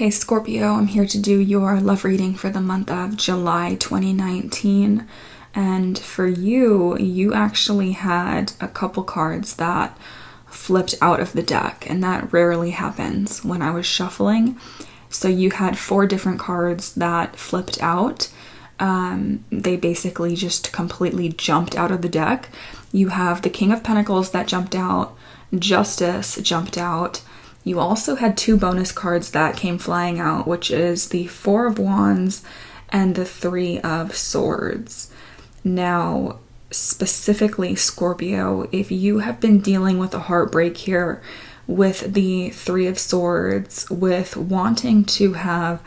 Hey Scorpio, I'm here to do your love reading for the month of July 2019. And for you, you actually had a couple cards that flipped out of the deck, and that rarely happens when I was shuffling. So you had 4 different cards that flipped out. They basically just completely jumped out of the deck. You have the King of Pentacles that jumped out, Justice jumped out. You also had 2 bonus cards that came flying out, which is the 4 of Wands and the 3 of Swords. Now, specifically Scorpio, if you have been dealing with a heartbreak here with the 3 of Swords, with wanting to have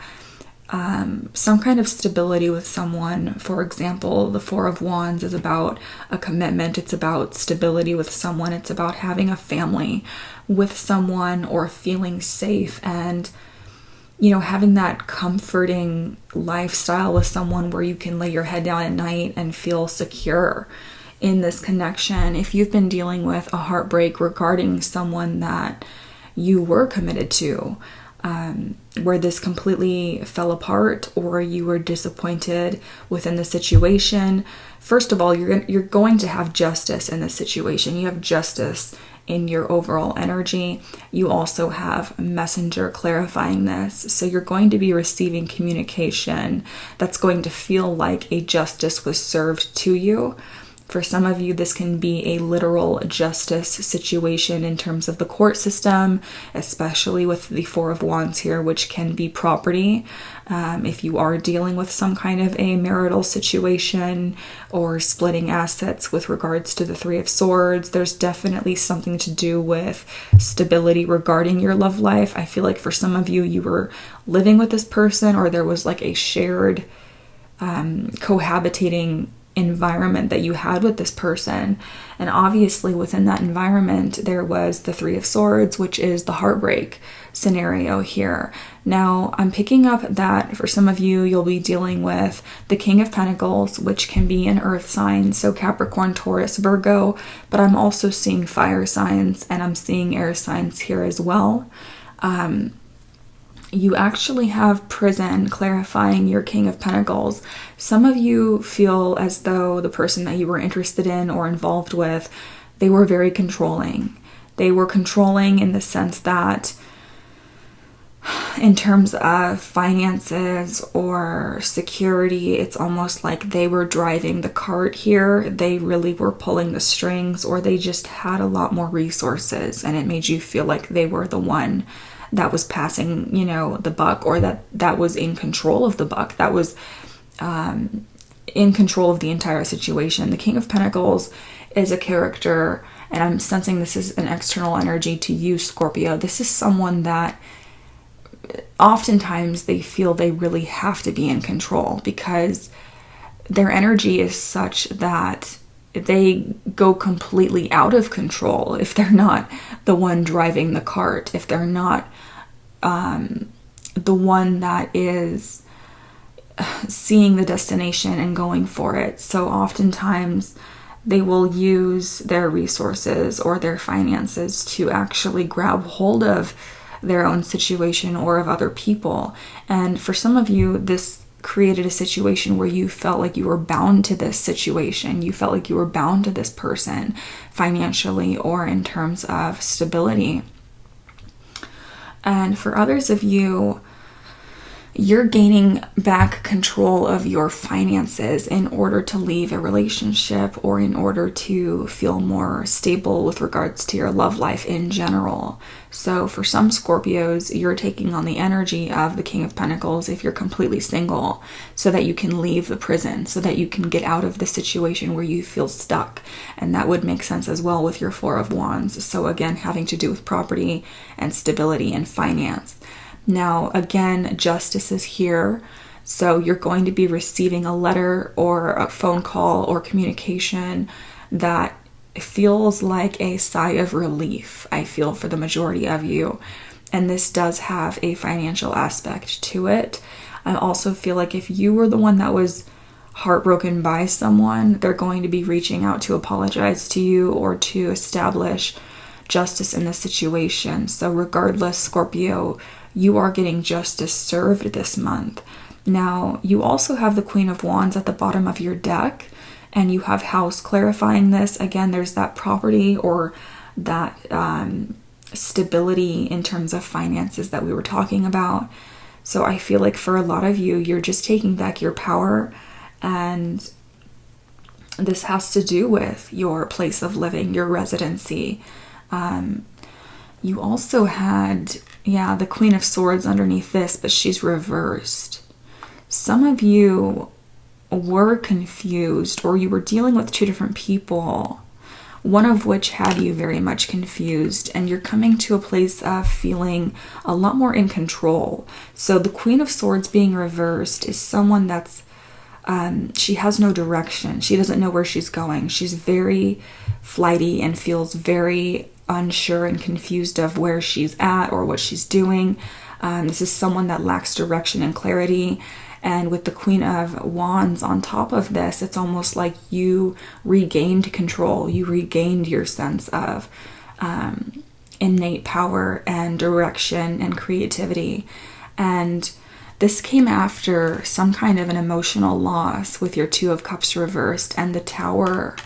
some kind of stability with someone. For example, the 4 of Wands is about a commitment. It's about stability with someone. It's about having a family with someone or feeling safe and, having that comforting lifestyle with someone where you can lay your head down at night and feel secure in this connection. If you've been dealing with a heartbreak regarding someone that you were committed to, where this completely fell apart or you were disappointed within the situation, first of all, you're going to have justice in this situation. You have justice in your overall energy. You also have messenger clarifying this. So you're going to be receiving communication that's going to feel like a justice was served to you. For some of you, this can be a literal justice situation in terms of the court system, especially with the 4 of Wands here, which can be property. If you are dealing with some kind of a marital situation or splitting assets with regards to the 3 of Swords, there's definitely something to do with stability regarding your love life. I feel like for some of you, you were living with this person or there was like a shared cohabitating environment that you had with this person, and obviously within that environment there was the 3 of Swords, which is the heartbreak scenario here. Now I'm picking up that for some of you, you'll be dealing with the King of Pentacles, which can be an earth sign, so Capricorn, Taurus, Virgo, but I'm also seeing fire signs and I'm seeing air signs here as well. You actually have Prison clarifying your King of Pentacles. Some of you feel as though the person that you were interested in or involved with, they were very controlling. They were controlling in the sense that in terms of finances or security, it's almost like they were driving the cart here. They really were pulling the strings, or they just had a lot more resources and it made you feel like they were the one that was passing, the buck, or that was in control of the buck, that was in control of the entire situation. The King of Pentacles is a character, and I'm sensing this is an external energy to you, Scorpio. This is someone that oftentimes they feel they really have to be in control because their energy is such that they go completely out of control if they're not the one driving the cart, if they're not the one that is seeing the destination and going for it. So oftentimes they will use their resources or their finances to actually grab hold of their own situation or of other people. And for some of you, this created a situation where you felt like you were bound to this situation. You felt like you were bound to this person financially or in terms of stability. And for others of you, you're gaining back control of your finances in order to leave a relationship or in order to feel more stable with regards to your love life in general. So for some Scorpios, you're taking on the energy of the King of Pentacles if you're completely single, so that you can leave the prison, so that you can get out of the situation where you feel stuck. And that would make sense as well with your 4 of Wands. So again, having to do with property and stability and finance. Now, again, justice is here. So you're going to be receiving a letter or a phone call or communication that feels like a sigh of relief, I feel, for the majority of you. And this does have a financial aspect to it. I also feel like if you were the one that was heartbroken by someone, they're going to be reaching out to apologize to you or to establish justice in the situation. So regardless, Scorpio, you are getting justice served this month. Now, you also have the Queen of Wands at the bottom of your deck, and you have House clarifying this. Again, there's that property or that stability in terms of finances that we were talking about. So I feel like for a lot of you, you're just taking back your power, and this has to do with your place of living, your residency. You also had, the Queen of Swords underneath this, but she's reversed. Some of you were confused, or you were dealing with two different people, one of which had you very much confused, and you're coming to a place of feeling a lot more in control. So the Queen of Swords being reversed is someone that's she has no direction. She doesn't know where she's going. She's very flighty and feels very unsure and confused of where she's at or what she's doing. This is someone that lacks direction and clarity. And with the Queen of Wands on top of this, it's almost like you regained control. You regained your sense of innate power and direction and creativity. And this came after some kind of an emotional loss with your Two of Cups reversed and the Tower.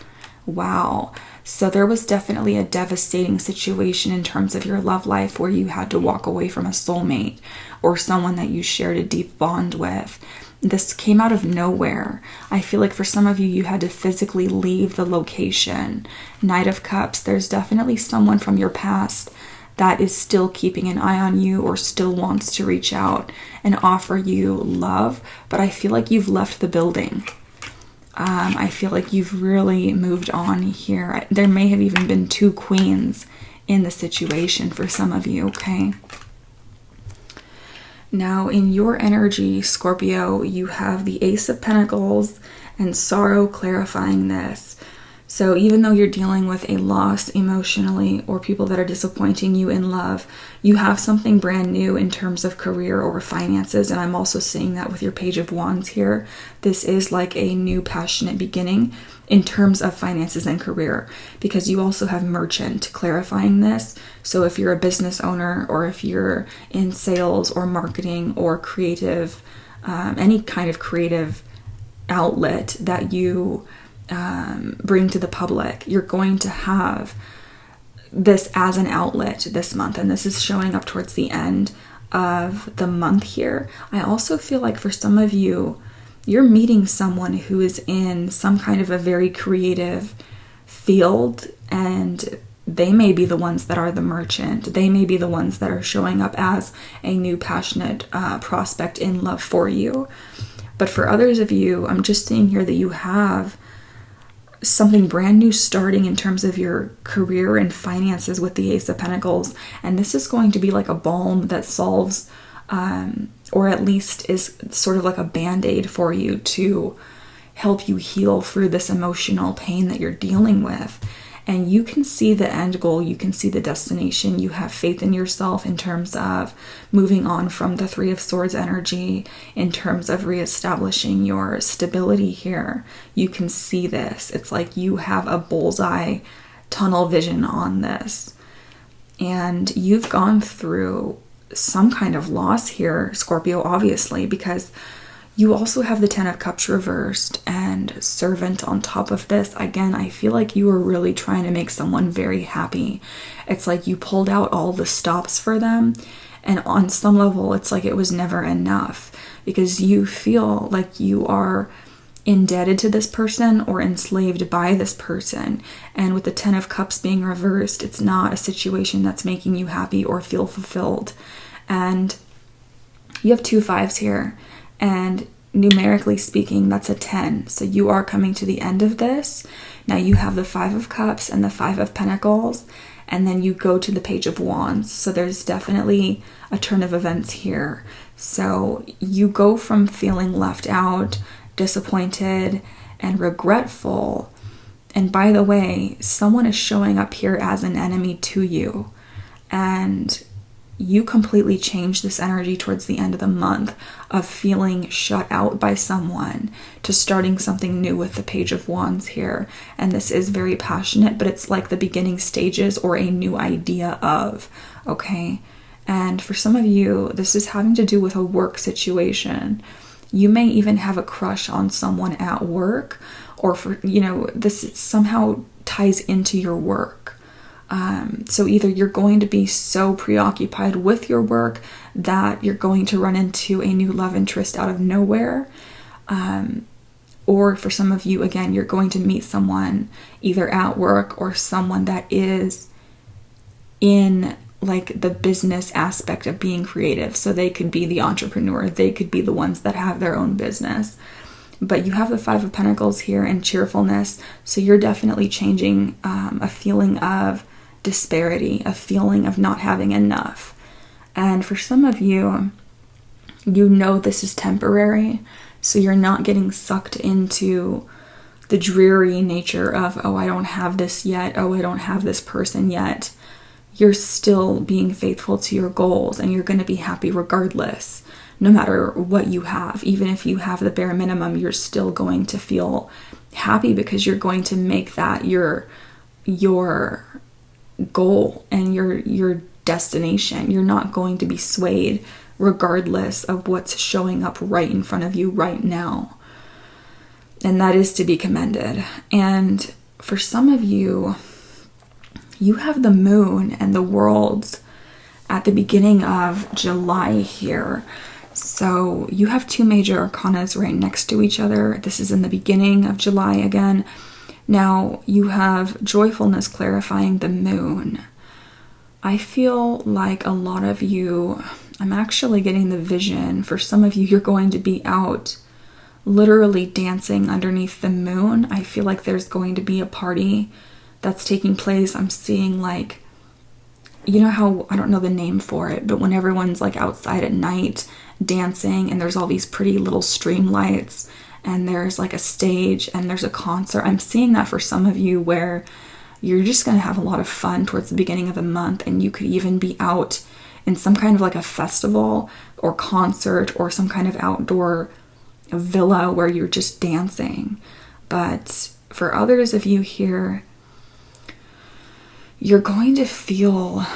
Wow. So there was definitely a devastating situation in terms of your love life where you had to walk away from a soulmate or someone that you shared a deep bond with. This came out of nowhere. I feel like for some of you, you had to physically leave the location. Knight of Cups, there's definitely someone from your past that is still keeping an eye on you or still wants to reach out and offer you love. But I feel like you've left the building. I feel like you've really moved on here. There may have even been two queens in the situation for some of you, okay? Now, in your energy, Scorpio, you have the Ace of Pentacles and Sorrow clarifying this. So even though you're dealing with a loss emotionally or people that are disappointing you in love, you have something brand new in terms of career or finances. And I'm also seeing that with your Page of Wands here. This is like a new passionate beginning in terms of finances and career, because you also have Merchant clarifying this. So if you're a business owner or if you're in sales or marketing or creative, any kind of creative outlet that you bring to the public, you're going to have this as an outlet this month, and this is showing up towards the end of the month here. I also feel like for some of you, you're meeting someone who is in some kind of a very creative field, and they may be the ones that are the merchant. They may be the ones that are showing up as a new passionate prospect in love for you. But for others of you, I'm just seeing here that you have something brand new starting in terms of your career and finances with the Ace of Pentacles. And this is going to be like a balm that solves, or at least is sort of like a band-aid for you to help you heal through this emotional pain that you're dealing with. And you can see the end goal, you can see the destination, you have faith in yourself in terms of moving on from the Three of Swords energy, in terms of reestablishing your stability here. You can see this. It's like you have a bullseye tunnel vision on this. And you've gone through some kind of loss here, Scorpio, obviously, because you also have the Ten of Cups reversed and Servant on top of this. Again, I feel like you were really trying to make someone very happy. It's like you pulled out all the stops for them. And on some level, it's like it was never enough, because you feel like you are indebted to this person or enslaved by this person. And with the Ten of Cups being reversed, it's not a situation that's making you happy or feel fulfilled. And you have two fives here. And numerically speaking, that's a 10. So you are coming to the end of this. Now you have the Five of Cups and the Five of Pentacles, and then you go to the Page of Wands. So there's definitely a turn of events here. So you go from feeling left out, disappointed, and regretful. And by the way, someone is showing up here as an enemy to you. And you completely change this energy towards the end of the month of feeling shut out by someone to starting something new with the Page of Wands here. And this is very passionate, but it's like the beginning stages or a new idea of, okay? And for some of you, this is having to do with a work situation. You may even have a crush on someone at work, or this somehow ties into your work. So either you're going to be so preoccupied with your work that you're going to run into a new love interest out of nowhere. Or for some of you, again, you're going to meet someone either at work or someone that is in like the business aspect of being creative. So they could be the entrepreneur. They could be the ones that have their own business. But you have the Five of Pentacles here and cheerfulness. So you're definitely changing a feeling of disparity, a feeling of not having enough. And for some of you, you know this is temporary. So you're not getting sucked into the dreary nature of, oh, I don't have this yet. Oh, I don't have this person yet. You're still being faithful to your goals, and you're going to be happy regardless, no matter what you have. Even if you have the bare minimum, you're still going to feel happy because you're going to make that your goal and your destination. You're not going to be swayed regardless of what's showing up right in front of you right now. And that is to be commended. And for some of you, you have the moon and the worlds at the beginning of July here. So you have two major arcanas right next to each other. This is in the beginning of July again. Now you have joyfulness clarifying the moon. I feel like a lot of you, I'm actually getting the vision. For some of you, you're going to be out literally dancing underneath the moon. I feel like there's going to be a party that's taking place. I'm seeing like, you know how, I don't know the name for it, but when everyone's like outside at night dancing and there's all these pretty little stream lights and there's like a stage and there's a concert. I'm seeing that for some of you where you're just going to have a lot of fun towards the beginning of the month, and you could even be out in some kind of like a festival or concert or some kind of outdoor villa where you're just dancing. But for others of you here, you're going to feel,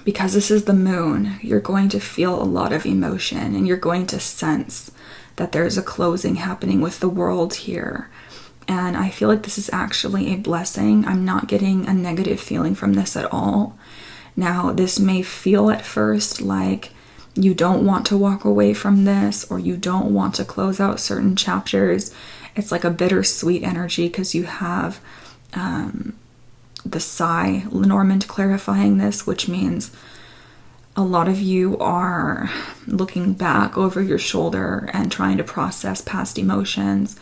because this is the moon, you're going to feel a lot of emotion, and you're going to sense that there's a closing happening with the world here. And I feel like this is actually a blessing. I'm not getting a negative feeling from this at all. Now, this may feel at first like you don't want to walk away from this, or you don't want to close out certain chapters. It's like a bittersweet energy because you have the sigh, Lenormand clarifying this, which means a lot of you are looking back over your shoulder and trying to process past emotions.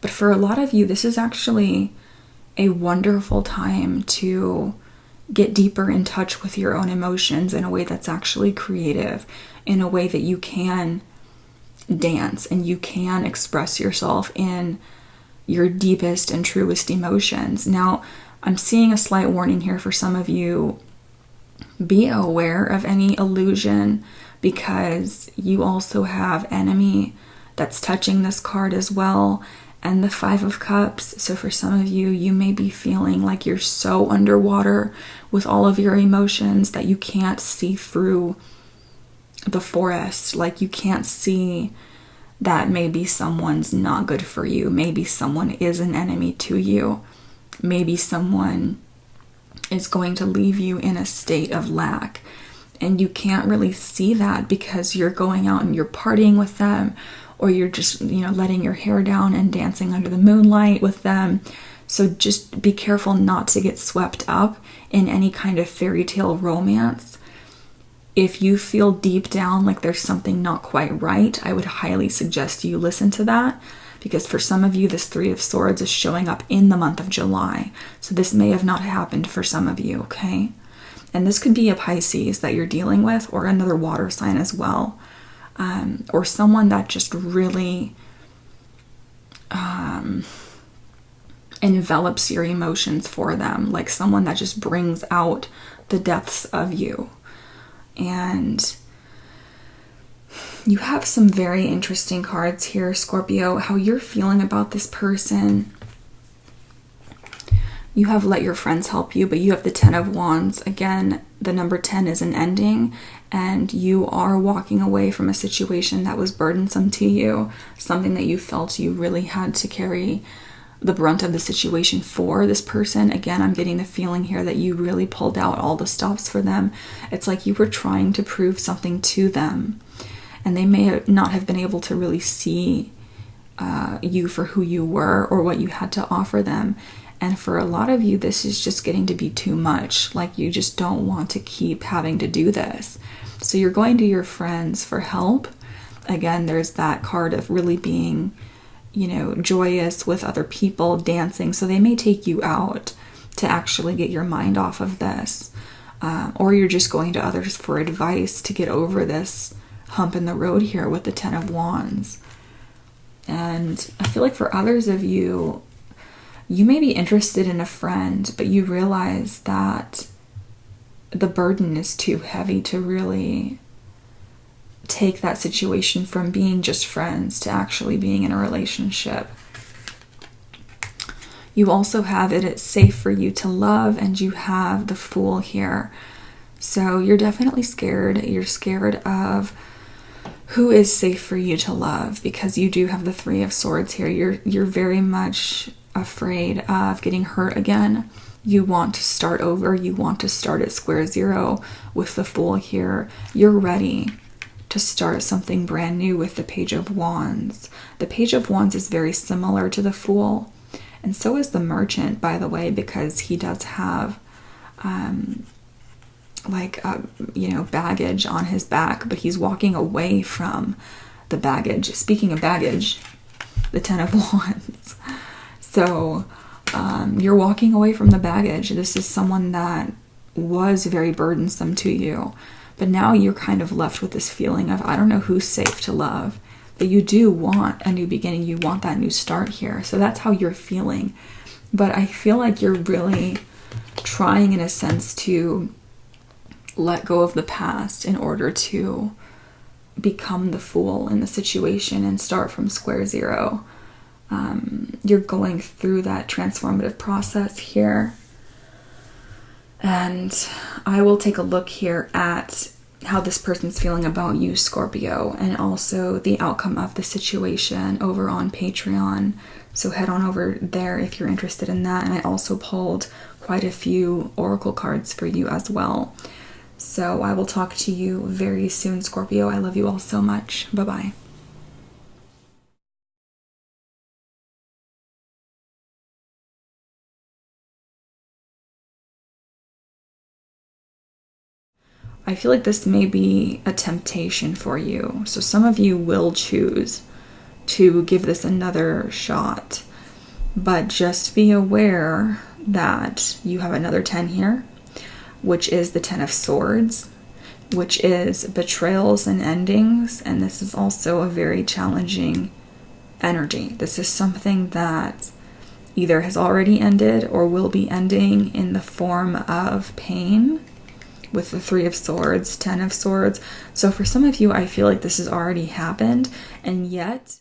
But for a lot of you, this is actually a wonderful time to get deeper in touch with your own emotions in a way that's actually creative, in a way that you can dance and you can express yourself in your deepest and truest emotions. Now, I'm seeing a slight warning here for some of you. Be aware of any illusion, because you also have enemy that's touching this card as well, and the Five of Cups. So for some of you, you may be feeling like you're so underwater with all of your emotions that you can't see through the forest. Like you can't see that maybe someone's not good for you. Maybe someone is an enemy to you. Maybe someone is going to leave you in a state of lack. And you can't really see that because you're going out and you're partying with them, or you're just, letting your hair down and dancing under the moonlight with them. So just be careful not to get swept up in any kind of fairy tale romance. If you feel deep down like there's something not quite right, I would highly suggest you listen to that, because for some of you, this Three of Swords is showing up in the month of July. So this may have not happened for some of you, okay? And this could be a Pisces that you're dealing with, or another water sign as well. Or someone that just really envelops your emotions for them, like someone that just brings out the depths of you. And you have some very interesting cards here, Scorpio, how you're feeling about this person. You have let your friends help you, but you have the 10 of Wands. Again, the number 10 is an ending, and you are walking away from a situation that was burdensome to you, something that you felt you really had to carry the brunt of the situation for this person. Again, I'm getting the feeling here that you really pulled out all the stops for them. It's like you were trying to prove something to them, and they may not have been able to really see you for who you were or what you had to offer them. And for a lot of you, this is just getting to be too much. Like, you just don't want to keep having to do this. So you're going to your friends for help. Again, there's that card of really being, joyous with other people, dancing. So they may take you out to actually get your mind off of this. Or you're just going to others for advice to get over this hump in the road here with the 10 of Wands. And I feel like for others of you, you may be interested in a friend, but you realize that the burden is too heavy to really take that situation from being just friends to actually being in a relationship. You also have it's safe for you to love, and you have the Fool here. So you're definitely scared. You're scared of who is safe for you to love, because you do have the 3 of Swords here. You're very much afraid of getting hurt again. You want to start over. You want to start at square zero with the Fool here. You're ready to start something brand new with the Page of Wands. The Page of Wands is very similar to the Fool, and so is the Merchant, by the way, because he does have baggage on his back, but he's walking away from the baggage. Speaking of baggage, the 10 of Wands. So you're walking away from the baggage. This is someone that was very burdensome to you, but now you're kind of left with this feeling of, I don't know who's safe to love, but you do want a new beginning. You want that new start here. So that's how you're feeling. But I feel like you're really trying, in a sense, to let go of the past in order to become the Fool in the situation and start from square zero. You're going through that transformative process here. And I will take a look here at how this person's feeling about you, Scorpio, and also the outcome of the situation over on Patreon. So head on over there if you're interested in that. And I also pulled quite a few oracle cards for you as well. So I will talk to you very soon, Scorpio. I love you all so much. Bye-bye. I feel like this may be a temptation for you. So some of you will choose to give this another shot. But just be aware that you have another 10 here, which is the 10 of Swords, which is betrayals and endings. And this is also a very challenging energy. This is something that either has already ended or will be ending in the form of pain, with the 3 of Swords, 10 of Swords. So for some of you, I feel like this has already happened, and yet